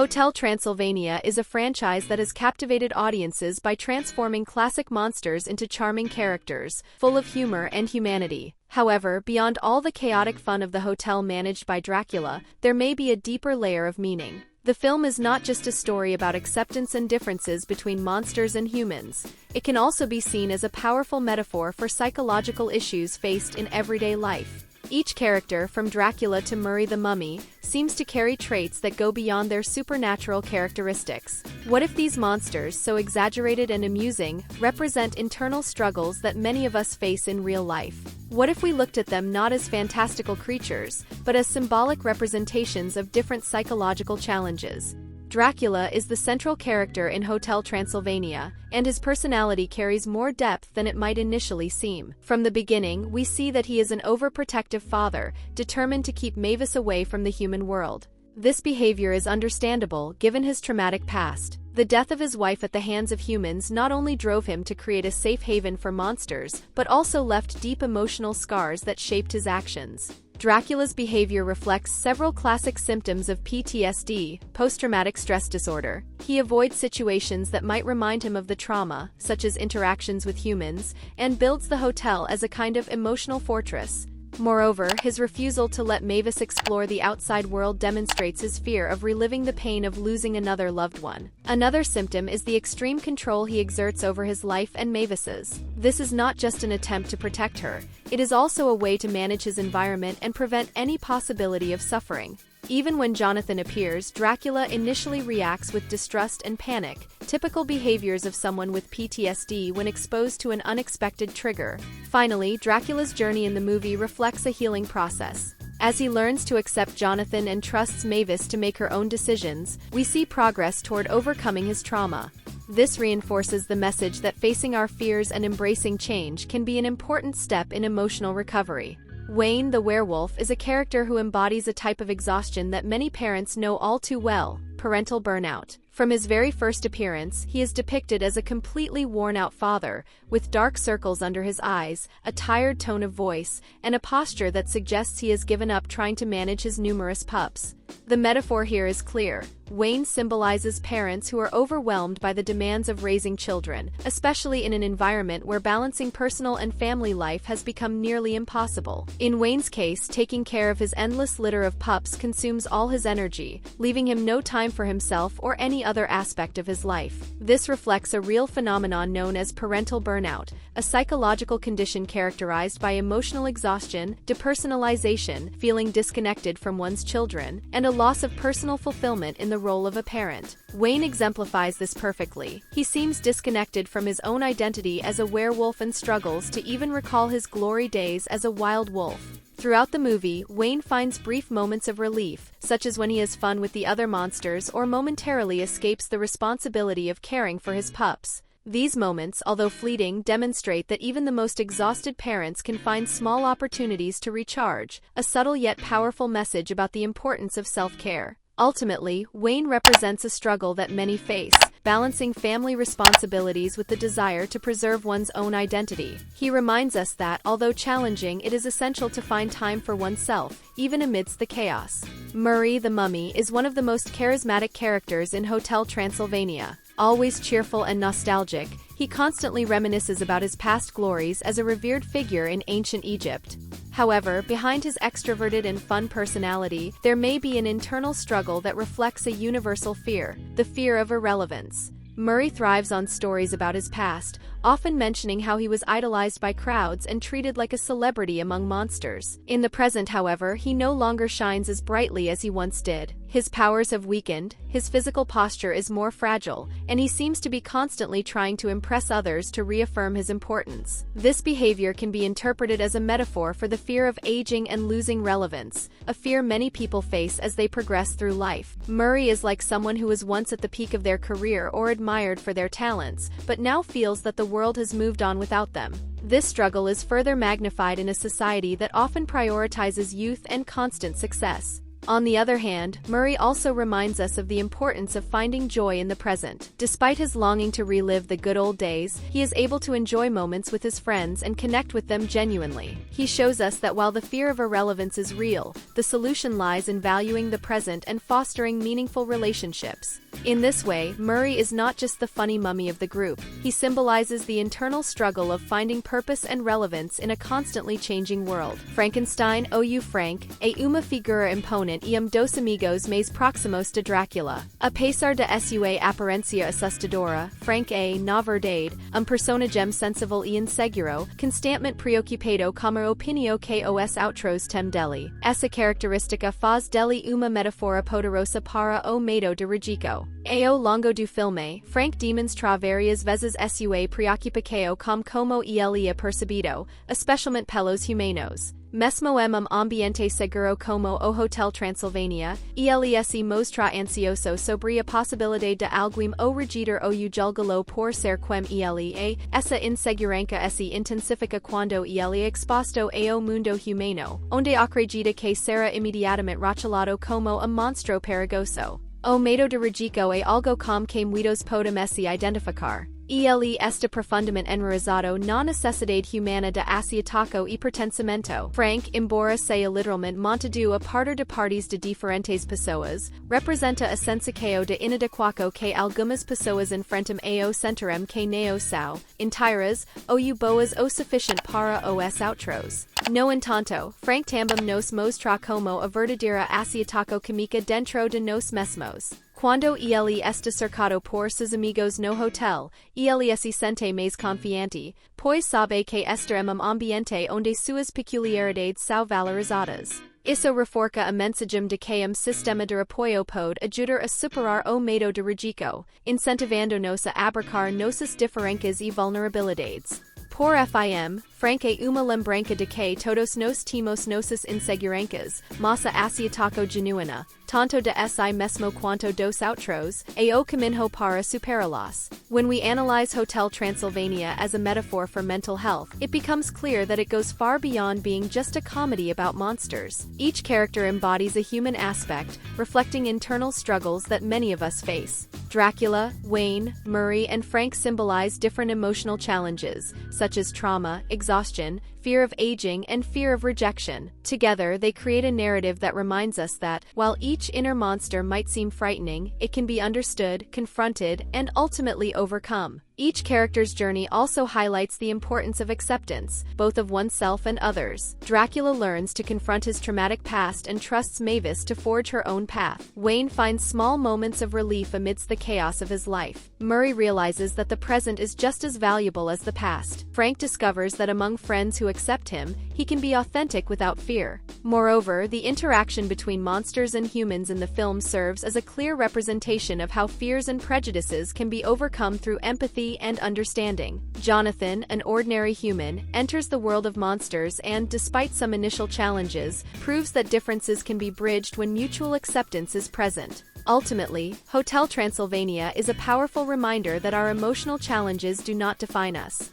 Hotel Transylvania is a franchise that has captivated audiences by transforming classic monsters into charming characters, full of humor and humanity. However, beyond all the chaotic fun of the hotel managed by Dracula, there may be a deeper layer of meaning. The film is not just a story about acceptance and differences between monsters and humans. It can also be seen as a powerful metaphor for psychological issues faced in everyday life. Each character, from Dracula to Murray the Mummy, seems to carry traits that go beyond their supernatural characteristics. What if these monsters, so exaggerated and amusing, represent internal struggles that many of us face in real life? What if we looked at them not as fantastical creatures, but as symbolic representations of different psychological challenges? Dracula is the central character in Hotel Transylvania, and his personality carries more depth than it might initially seem. From the beginning, we see that he is an overprotective father, determined to keep Mavis away from the human world. This behavior is understandable, given his traumatic past. The death of his wife at the hands of humans not only drove him to create a safe haven for monsters, but also left deep emotional scars that shaped his actions. Dracula's behavior reflects several classic symptoms of PTSD, post-traumatic stress disorder. He avoids situations that might remind him of the trauma, such as interactions with humans, and builds the hotel as a kind of emotional fortress. Moreover, his refusal to let Mavis explore the outside world demonstrates his fear of reliving the pain of losing another loved one. Another symptom is the extreme control he exerts over his life and Mavis's. This is not just an attempt to protect her, it is also a way to manage his environment and prevent any possibility of suffering. Even when Jonathan appears, Dracula initially reacts with distrust and panic, typical behaviors of someone with PTSD when exposed to an unexpected trigger. Finally, Dracula's journey in the movie reflects a healing process. As he learns to accept Jonathan and trusts Mavis to make her own decisions, we see progress toward overcoming his trauma. This reinforces the message that facing our fears and embracing change can be an important step in emotional recovery. Wayne the werewolf is a character who embodies a type of exhaustion that many parents know all too well: parental burnout. From his very first appearance, he is depicted as a completely worn-out father, with dark circles under his eyes, a tired tone of voice, and a posture that suggests he has given up trying to manage his numerous pups. The metaphor here is clear. Wayne symbolizes parents who are overwhelmed by the demands of raising children, especially in an environment where balancing personal and family life has become nearly impossible. In Wayne's case, taking care of his endless litter of pups consumes all his energy, leaving him no time for himself or any other aspect of his life. This reflects a real phenomenon known as parental burnout, a psychological condition characterized by emotional exhaustion, depersonalization, feeling disconnected from one's children, and a loss of personal fulfillment in the role of a parent. Wayne exemplifies this perfectly. He seems disconnected from his own identity as a werewolf and struggles to even recall his glory days as a wild wolf. Throughout the movie, Wayne finds brief moments of relief, such as when he has fun with the other monsters or momentarily escapes the responsibility of caring for his pups. These moments, although fleeting, demonstrate that even the most exhausted parents can find small opportunities to recharge, a subtle yet powerful message about the importance of self-care. Ultimately, Wayne represents a struggle that many face, balancing family responsibilities with the desire to preserve one's own identity. He reminds us that, although challenging, it is essential to find time for oneself, even amidst the chaos. Murray the Mummy is one of the most charismatic characters in Hotel Transylvania. Always cheerful and nostalgic, he constantly reminisces about his past glories as a revered figure in ancient Egypt. However, behind his extroverted and fun personality, there may be an internal struggle that reflects a universal fear: the fear of irrelevance. Murray thrives on stories about his past, often mentioning how he was idolized by crowds and treated like a celebrity among monsters. In the present, however, he no longer shines as brightly as he once did. His powers have weakened, his physical posture is more fragile, and he seems to be constantly trying to impress others to reaffirm his importance. This behavior can be interpreted as a metaphor for the fear of aging and losing relevance, a fear many people face as they progress through life. Murray is like someone who was once at the peak of their career or admired for their talents, but now feels that the world has moved on without them. This struggle is further magnified in a society that often prioritizes youth and constant success. On the other hand, Murray also reminds us of the importance of finding joy in the present. Despite his longing to relive the good old days, he is able to enjoy moments with his friends and connect with them genuinely. He shows us that while the fear of irrelevance is real, the solution lies in valuing the present and fostering meaningful relationships. In this way, Murray is not just the funny mummy of the group, he symbolizes the internal struggle of finding purpose and relevance in a constantly changing world. Frankenstein ou Frank, é uma figura imponente e dos amigos mais próximos de Dracula. A pesar de sua aparência assustadora, Frank é, na verdade, personagem sensível e inseguro, constantemente preocupado com a opinião que os outros têm dele. Essa característica faz dele uma metáfora poderosa para o medo de ridículo. Ao longo do filme, Frank demonstra várias vezes sua preocupação como ele é percebido, especialmente pelos humanos. Mesmo ambiente seguro como o Hotel Transylvania, ele se mostra ansioso sobre a possibilidade de alguém o rejeitar ou julgá-lo por ser quem ele é. Essa insegurança se intensifica quando ele é exposto ao mundo humano, onde acredita que será imediatamente rotulado como monstro perigoso. O medo de ridículo é algo com que muitos podemos identificar. Ele está profundamente enraizado na necessidade humana de aceitação e pertencimento. Frank, embora seja literalmente montado a partir de partes de diferentes pessoas, representa a sensação de inadequação que algumas pessoas enfrentam ao sentirem que não são inteiras ou boas o suficiente para os outros. No entanto, Frank também nos mostra como a verdadeira aceitação química dentro de nós mesmos. Quando ele está cercado por seus amigos no hotel, ele se sente mais confiante, pois sabe que está em ambiente onde suas peculiaridades são valorizadas. Isso reforça a mensagem de que sistema de apoio pode ajudar a superar o medo de ridículo, incentivando-nos a abraçar nossas diferenças e vulnerabilidades. Por fim, Frank é uma lembrança de que todos nós temos nossas inseguranças, mas a aceitação genuína, tanto de si mesmo quanto dos outros, é o caminho para superá-las. When we analyze Hotel Transylvania as a metaphor for mental health, it becomes clear that it goes far beyond being just a comedy about monsters. Each character embodies a human aspect, reflecting internal struggles that many of us face. Dracula, Wayne, Murray, and Frank symbolize different emotional challenges, such as trauma, exhaustion, fear of aging, and fear of rejection. Together, they create a narrative that reminds us that, while each inner monster might seem frightening, it can be understood, confronted, and ultimately overcome. Each character's journey also highlights the importance of acceptance, both of oneself and others. Dracula learns to confront his traumatic past and trusts Mavis to forge her own path. Wayne finds small moments of relief amidst the chaos of his life. Murray realizes that the present is just as valuable as the past. Frank discovers that among friends who accept him, he can be authentic without fear. Moreover, the interaction between monsters and humans in the film serves as a clear representation of how fears and prejudices can be overcome through empathy and understanding. Jonathan, an ordinary human, enters the world of monsters and, despite some initial challenges, proves that differences can be bridged when mutual acceptance is present. Ultimately, Hotel Transylvania is a powerful reminder that our emotional challenges do not define us.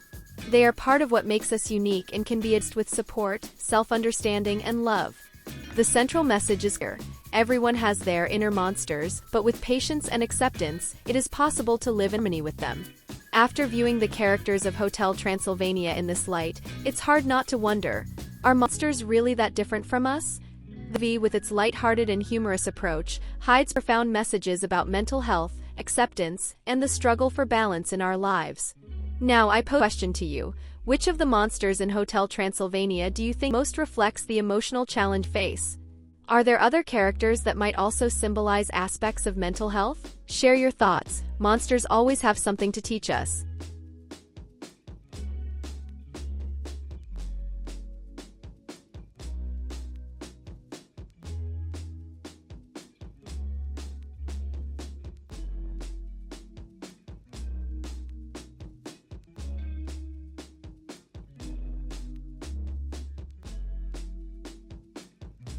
They are part of what makes us unique and can be addressed with support, self-understanding, and love. The central message is clear. Everyone has their inner monsters, but with patience and acceptance, it is possible to live in harmony with them. After viewing the characters of Hotel Transylvania in this light, it's hard not to wonder, are monsters really that different from us? The movie, with its light-hearted and humorous approach, hides profound messages about mental health, acceptance, and the struggle for balance in our lives. Now I pose a question to you. Which of the monsters in Hotel Transylvania do you think most reflects the emotional challenge face? Are there other characters that might also symbolize aspects of mental health? Share your thoughts. Monsters always have something to teach us.